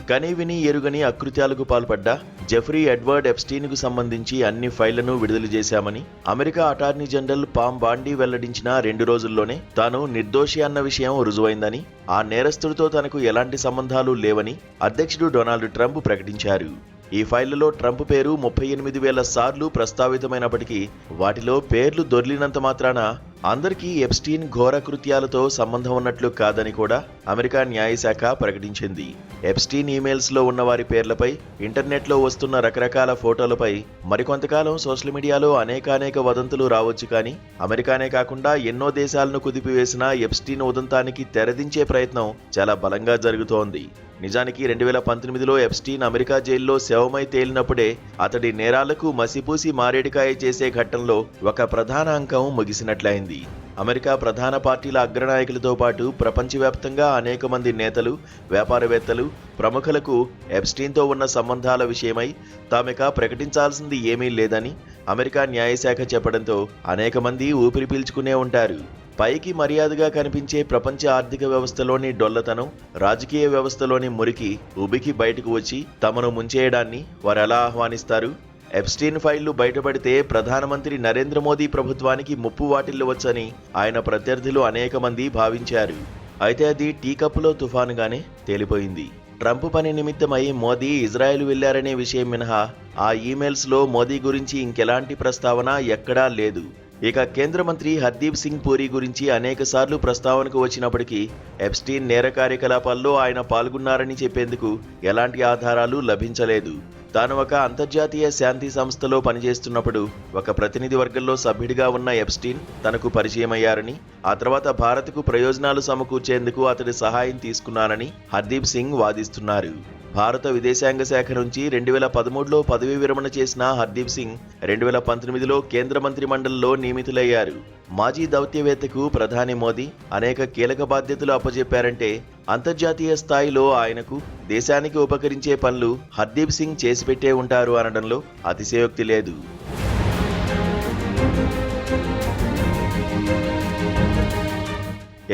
కనీవిని ఎరుగని అకృత్యాలకు పాల్పడ్డ Jeffrey Edward ఎప్స్టీన్కు సంబంధించి అన్ని ఫైళ్లను విడుదల చేశామని అమెరికా అటార్నీ జనరల్ పామ్ బాండీ వెల్లడించిన 2 రోజుల్లోనే తాను నిర్దోషి అన్న విషయం రుజువైందని, ఆ నేరస్తుడితో తనకు ఎలాంటి సంబంధాలు లేవని అధ్యక్షుడు డొనాల్డ్ ట్రంప్ ప్రకటించారు. ఈ ఫైళ్లలో ట్రంప్ పేరు 38,000 సార్లు ప్రస్తావితమైనప్పటికీ వాటిలో పేర్లు దొర్లినంత మాత్రాన అందరికీ ఎప్స్టీన్ ఘోర కృత్యాలతో సంబంధం ఉన్నట్లు కాదని కూడా అమెరికా న్యాయశాఖ ప్రకటించింది. ఎప్స్టీన్ ఈమెయిల్స్ లో ఉన్న వారి పేర్లపై ఇంటర్నెట్లో వస్తున్న రకరకాల ఫోటోలపై మరికొంతకాలం సోషల్ మీడియాలో అనేకానేక వదంతులు రావచ్చు, కానీ అమెరికానే కాకుండా ఎన్నో దేశాలను కుదిపివేసిన ఎప్స్టీన్ ఉదంతానికి తెరదించే ప్రయత్నం చాలా బలంగా జరుగుతోంది. నిజానికి 2019లో ఎప్స్టీన్ అమెరికా జైల్లో శవమై తేలినప్పుడే అతడి నేరాలకు మసిపూసి మారేడికాయ చేసే ఘట్టంలో ఒక ప్రధాన అంకం ముగిసినట్లయింది. అమెరికా ప్రధాన పార్టీల అగ్రనాయకులతో పాటు ప్రపంచవ్యాప్తంగా అనేక మంది నేతలు, వ్యాపారవేత్తలు, ప్రముఖులకు ఎప్స్టీన్తో ఉన్న సంబంధాల విషయమై తామిక ప్రకటించాల్సింది ఏమీ లేదని అమెరికా న్యాయశాఖ చెప్పడంతో అనేక మంది ఊపిరి పీల్చుకునే ఉంటారు. పైకి మర్యాదగా కనిపించే ప్రపంచ ఆర్థిక వ్యవస్థలోని డొల్లతనం, రాజకీయ వ్యవస్థలోని మురికి ఉబికి బయటకు వచ్చి తమను ముంచేయడాన్ని వారెలా ఆహ్వానిస్తారు? ఎప్స్టీన్ ఫైళ్లు బయటపడితే ప్రధానమంత్రి నరేంద్ర మోదీ ప్రభుత్వానికి ముప్పు వాటిల్లవచ్చని ఆయన ప్రత్యర్థులు అనేక మంది భావించారు. అయితే అది టీ కప్పులో తుఫానుగానే తేలిపోయింది. ట్రంప్ పని నిమిత్తమై మోదీ ఇజ్రాయెల్ వెళ్లారనే విషయం మినహా ఆ ఈమెయిల్స్లో మోదీ గురించి ఇంకెలాంటి ప్రస్తావన ఎక్కడా లేదు. ఇక కేంద్ర మంత్రి హర్దీప్ సింగ్ పూరి గురించి అనేకసార్లు ప్రస్తావనకు వచ్చినప్పటికీ ఎప్స్టీన్ నేర కార్యకలాపాల్లో ఆయన పాల్గొన్నారని చెప్పేందుకు ఎలాంటి ఆధారాలు లభించలేదు. తాను ఒక అంతర్జాతీయ శాంతి సంస్థలో పనిచేస్తున్నప్పుడు ఒక ప్రతినిధి వర్గంలో సభ్యుడిగా ఉన్న ఎప్స్టీన్ తనకు పరిచయమయ్యారని, ఆ తర్వాత భారత్కు ప్రయోజనాలు సమకూర్చేందుకు అతడి సహాయం తీసుకున్నానని హర్దీప్ సింగ్ వాదిస్తున్నారు. భారత విదేశాంగ శాఖ నుంచి 2013లో పదవీ విరమణ చేసిన హర్దీప్ సింగ్ 2019లో కేంద్ర మంత్రి మండలిలో నియమితులయ్యారు. మాజీ దౌత్యవేత్తకు ప్రధాని మోదీ అనేక కీలక బాధ్యతలు అప్పజెప్పారంటే అంతర్జాతీయ స్థాయిలో ఆయనకు దేశానికి ఉపకరించే పనులు హర్దీప్ సింగ్ చేసిపెట్టే ఉంటారు అనడంలో అతిశయోక్తి లేదు.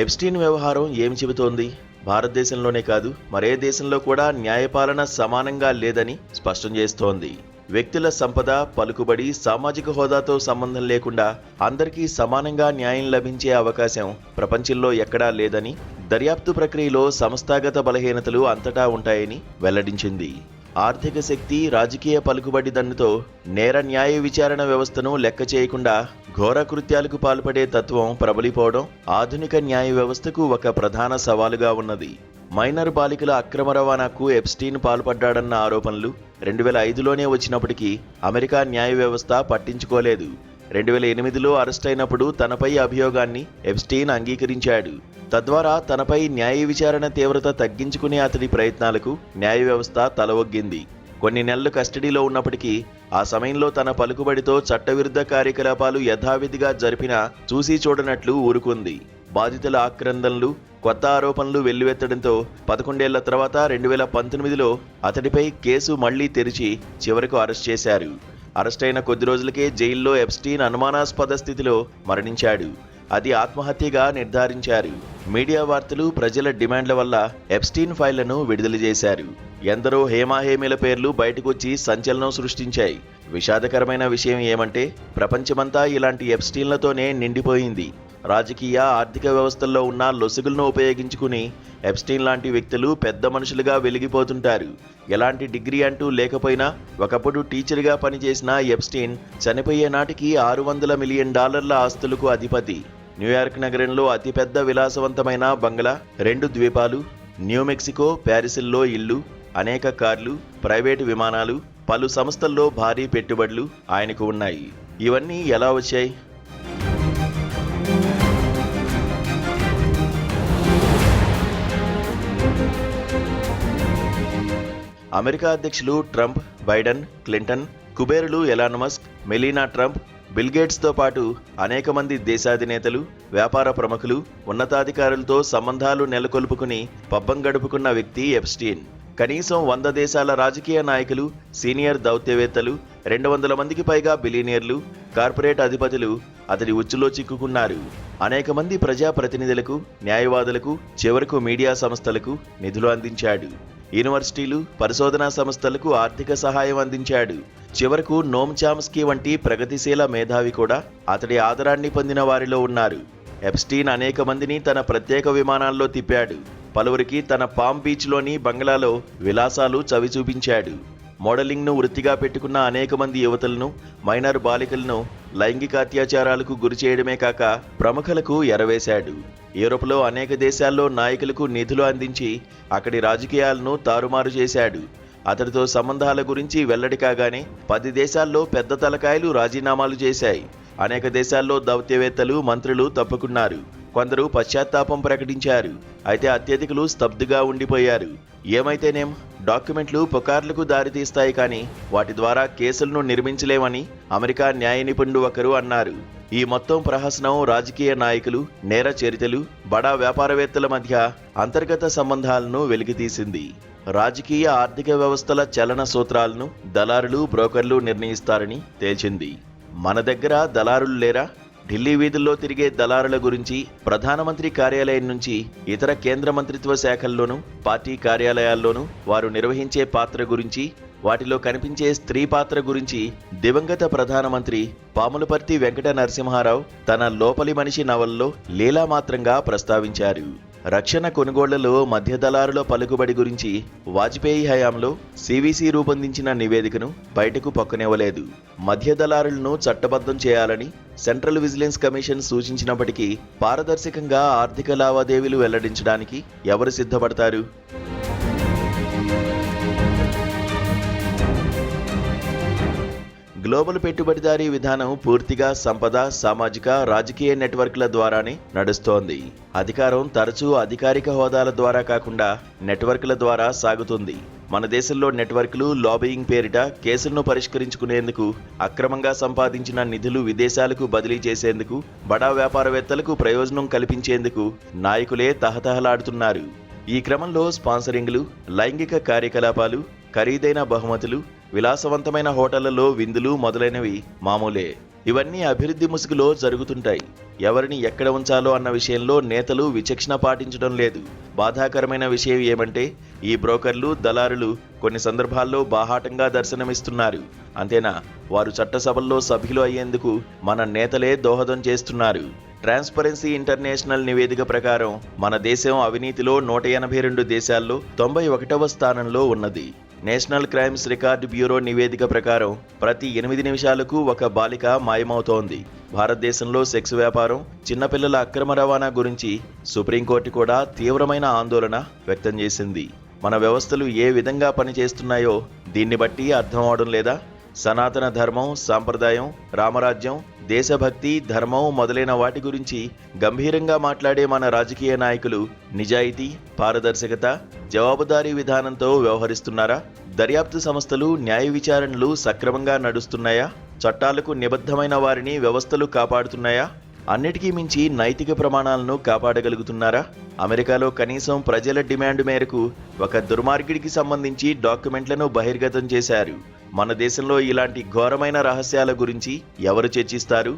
ఎప్స్టీన్ వ్యవహారం ఏమి చెబుతోంది? భారతదేశంలోనే కాదు మరే దేశంలో కూడా న్యాయపాలన సమానంగా లేదని స్పష్టం చేస్తోంది. వ్యక్తుల సంపద, పలుకుబడి, సామాజిక హోదాతో సంబంధం లేకుండా అందరికీ సమానంగా న్యాయం లభించే అవకాశం ప్రపంచంలో ఎక్కడా లేదని, దర్యాప్తు ప్రక్రియలో సంస్థాగత బలహీనతలు అంతటా ఉంటాయని వెల్లడించింది. ఆర్థిక శక్తి, రాజకీయ పలుకుబడి దన్నుతో నేర న్యాయ విచారణ వ్యవస్థను లెక్క చేయకుండా ఘోర కృత్యాలకు పాల్పడే తత్వం ప్రబలిపోవడం ఆధునిక న్యాయ వ్యవస్థకు ఒక ప్రధాన సవాలుగా ఉన్నది. మైనర్ బాలికల అక్రమ రవాణాకు ఎప్స్టీన్ పాల్పడ్డాడన్న ఆరోపణలు 2005లోనే వచ్చినప్పటికీ అమెరికా న్యాయ వ్యవస్థ పట్టించుకోలేదు. 2008లో అరెస్ట్ అయినప్పుడు తనపై అభియోగాన్ని ఎప్స్టీన్ అంగీకరించాడు. తద్వారా తనపై న్యాయ విచారణ తీవ్రత తగ్గించుకునే అతడి ప్రయత్నాలకు న్యాయ వ్యవస్థ తలవొగ్గింది. కొన్ని నెలలు కస్టడీలో ఉన్నప్పటికీ ఆ సమయంలో తన పలుకుబడితో చట్టవిరుద్ధ కార్యకలాపాలు యథావిధిగా జరిపినా చూసి చూడనట్లు ఊరుకుంది. బాధితుల ఆక్రందనలు, కొత్త ఆరోపణలు వెల్లువెత్తడంతో 11 ఏళ్ల తర్వాత 2019లో అతడిపై కేసు మళ్లీ తెరిచి చివరకు అరెస్ట్ చేశారు. అరెస్ట్ అయిన కొద్ది రోజులకే జైల్లో ఎప్స్టీన్ అనుమానాస్పద స్థితిలో మరణించాడు. అది ఆత్మహత్యగా నిర్ధారించారు. మీడియా వార్తలు, ప్రజల డిమాండ్ల వల్ల ఎప్స్టీన్ ఫైళ్లను విడుదల చేశారు. ఎందరో హేమాహేమీల పేర్లు బయటకొచ్చి సంచలనం సృష్టించాయి. విషాదకరమైన విషయం ఏమంటే ప్రపంచమంతా ఇలాంటి ఎప్స్టీన్లతోనే నిండిపోయింది. రాజకీయ, ఆర్థిక వ్యవస్థల్లో ఉన్న లొసుగులను ఉపయోగించుకుని ఎప్స్టీన్ లాంటి వ్యక్తులు పెద్ద మనుషులుగా వెలిగిపోతుంటారు. ఎలాంటి డిగ్రీ అంటూ లేకపోయినా ఒకప్పుడు టీచర్గా పనిచేసిన ఎప్స్టీన్ చనిపోయే నాటికి $600 మిలియన్ ఆస్తులకు అధిపతి. న్యూయార్క్ నగరంలో అతిపెద్ద విలాసవంతమైన బంగ్లా, 2 ద్వీపాలు, న్యూ మెక్సికో, ప్యారిస్ల్లో ఇల్లు, అనేక కార్లు, ప్రైవేటు విమానాలు, పలు సంస్థల్లో భారీ పెట్టుబడులు ఆయనకు ఉన్నాయి. ఇవన్నీ ఎలా వచ్చాయి? అమెరికా అధ్యక్షులు ట్రంప్, బైడెన్, క్లింటన్, కుబేరులు Elon Musk, Melania Trump, Bill గేట్స్తో పాటు అనేక మంది దేశాధినేతలు, వ్యాపార ప్రముఖులు, ఉన్నతాధికారులతో సంబంధాలు నెలకొల్పుకుని పబ్బం గడుపుకున్న వ్యక్తి ఎప్స్టీన్. కనీసం 100 దేశాల రాజకీయ నాయకులు, సీనియర్ దౌత్యవేత్తలు, 200 మందికి పైగా బిలియనీర్లు, కార్పొరేట్ అధిపతులు అతడి ఉచ్చులో చిక్కుకున్నారు. అనేక మంది ప్రజాప్రతినిధులకు, న్యాయవాదులకు, చివరకు మీడియా సంస్థలకు నిధులు అందించాడు. యూనివర్సిటీలు, పరిశోధనా సంస్థలకు ఆర్థిక సహాయం అందించాడు. చివరకు నోమ్ చామ్స్కీ వంటి ప్రగతిశీల మేధావి కూడా అతడి ఆదరాన్ని పొందిన వారిలో ఉన్నారు. ఎప్స్టీన్ అనేక మందిని తన ప్రత్యేక విమానాల్లో తిప్పాడు. పలువురికి తన పామ్ బీచ్లోని బంగ్లాలో విలాసాలు చవిచూపించాడు. మోడలింగ్ను వృత్తిగా పెట్టుకున్న అనేక మంది యువతులను, మైనర్ బాలికలను లైంగిక అత్యాచారాలకు గురి చేయడమే కాక ప్రముఖులకు ఎరవేశాడు. యూరోప్లో అనేక దేశాల్లో నాయకులకు నిధులు అందించి అక్కడి రాజకీయాలను తారుమారు చేశాడు. అతడితో సంబంధాల గురించి వెల్లడి కాగానే 10 దేశాల్లో పెద్ద తలకాయలు రాజీనామాలు చేశాయి. అనేక దేశాల్లో దౌత్యవేత్తలు, మంత్రులు తప్పుకున్నారు. కొందరు పశ్చాత్తాపం ప్రకటించారు. అయితే అత్యధికులు స్తబ్దుగా ఉండిపోయారు. ఏమైతేనేం, డాక్యుమెంట్లు పుకార్లకు దారితీస్తాయి కానీ వాటి ద్వారా కేసులను నిర్మించలేమని అమెరికా న్యాయ నిపుణుడు ఒకరు అన్నారు. ఈ మొత్తం ప్రహసనం రాజకీయ నాయకులు, నేర చరితలు, బడా వ్యాపారవేత్తల మధ్య అంతర్గత సంబంధాలను వెలికితీసింది. రాజకీయ ఆర్థిక వ్యవస్థల చలన సూత్రాలను దళారులు, బ్రోకర్లు నిర్ణయిస్తారని తేల్చింది. మన దగ్గర దళారులు లేరా? ఢిల్లీ వీధుల్లో తిరిగే దళారుల గురించి ప్రధానమంత్రి కార్యాలయం నుంచి ఇతర కేంద్ర మంత్రిత్వ శాఖల్లోనూ, పార్టీ కార్యాలయాల్లోనూ వారు నిర్వహించే పాత్ర గురించి, వాటిలో కనిపించే స్త్రీ పాత్ర గురించి దివంగత ప్రధానమంత్రి పాములపర్తి వెంకట నరసింహారావు తన లోపలి మనిషి నవల్లో లీలామాత్రంగా ప్రస్తావించారు. రక్షణ కొనుగోళ్లలో మధ్య దళారుల పలుకుబడి గురించి వాజ్పేయి హయాంలో సివిసి రూపొందించిన నివేదికను బయటకు పొక్కనివ్వలేదు. మధ్య దళారులను చట్టబద్ధం చేయాలని సెంట్రల్ విజిలెన్స్ కమిషన్ సూచించినప్పటికీ పారదర్శకంగా ఆర్థిక లావాదేవీలు వెల్లడించడానికి ఎవరు సిద్ధపడతారు? గ్లోబల్ పెట్టుబడిదారీ విధానం పూర్తిగా సంపద, సామాజిక, రాజకీయ నెట్వర్క్ల ద్వారానే నడుస్తోంది. అధికారం తరచూ అధికారిక హోదాల ద్వారా కాకుండా నెట్వర్క్ల ద్వారా సాగుతుంది. మన దేశంలో నెట్వర్క్లు లాబియింగ్ పేరిట కేసులను పరిష్కరించుకునేందుకు, అక్రమంగా సంపాదించిన నిధులు విదేశాలకు బదిలీ చేసేందుకు, బడా వ్యాపారవేత్తలకు ప్రయోజనం కల్పించేందుకు నాయకులే తహతహలాడుతున్నారు. ఈ క్రమంలో స్పాన్సరింగ్లు, లైంగిక కార్యకలాపాలు, ఖరీదైన బహుమతులు, విలాసవంతమైన హోటళ్లలో విందులు మొదలైనవి మామూలే. ఇవన్నీ అభివృద్ధి ముసుగులో జరుగుతుంటాయి. ఎవరిని ఎక్కడ ఉంచాలో అన్న విషయంలో నేతలు విచక్షణ పాటించడం లేదు. బాధాకరమైన విషయం ఏమంటే ఈ బ్రోకర్లు, దళారులు కొన్ని సందర్భాల్లో బాహాటంగా దర్శనమిస్తున్నారు. అంతేనా, వారు చట్టసభల్లో సభ్యులు అయ్యేందుకు మన నేతలే దోహదం చేస్తున్నారు. ట్రాన్స్పరెన్సీ ఇంటర్నేషనల్ నివేదిక ప్రకారం మన దేశం అవినీతిలో 182 దేశాల్లో 91వ స్థానంలో ఉన్నది. నేషనల్ క్రైమ్స్ రికార్డ్ బ్యూరో నివేదిక ప్రకారం ప్రతి 8 నిమిషాలకు ఒక బాలిక మాయమవుతోంది. భారతదేశంలో సెక్స్ వ్యాపారం, చిన్నపిల్లల అక్రమ రవాణా గురించి సుప్రీంకోర్టు కూడా తీవ్రమైన ఆందోళన వ్యక్తం చేసింది. మన వ్యవస్థలు ఏ విధంగా పనిచేస్తున్నాయో దీన్ని బట్టి అర్థం అవడం లేదా? సనాతన ధర్మం, సాంప్రదాయం, రామరాజ్యం, దేశభక్తి, ధర్మం మొదలైన వాటి గురించి గంభీరంగా మాట్లాడే మన రాజకీయ నాయకులు నిజాయితీ, పారదర్శకత, జవాబుదారీ విధానంతో వ్యవహరిస్తున్నారా? దర్యాప్తు సంస్థలు, న్యాయ విచారణలు సక్రమంగా నడుస్తున్నాయా? చట్టాలకు నిబద్ధమైన వారిని వ్యవస్థలు కాపాడుతున్నాయా? అన్నిటికీ మించి నైతిక ప్రమాణాలను కాపాడగలుగుతున్నారా? అమెరికాలో కనీసం ప్రజల డిమాండ్ మేరకు ఒక దుర్మార్గుడికి సంబంధించి డాక్యుమెంట్లను బహిర్గతం చేశారు. మన దేశంలో ఇలాంటి ఘోరమైన రహస్యాల గురించి ఎవరు చర్చిస్తారు?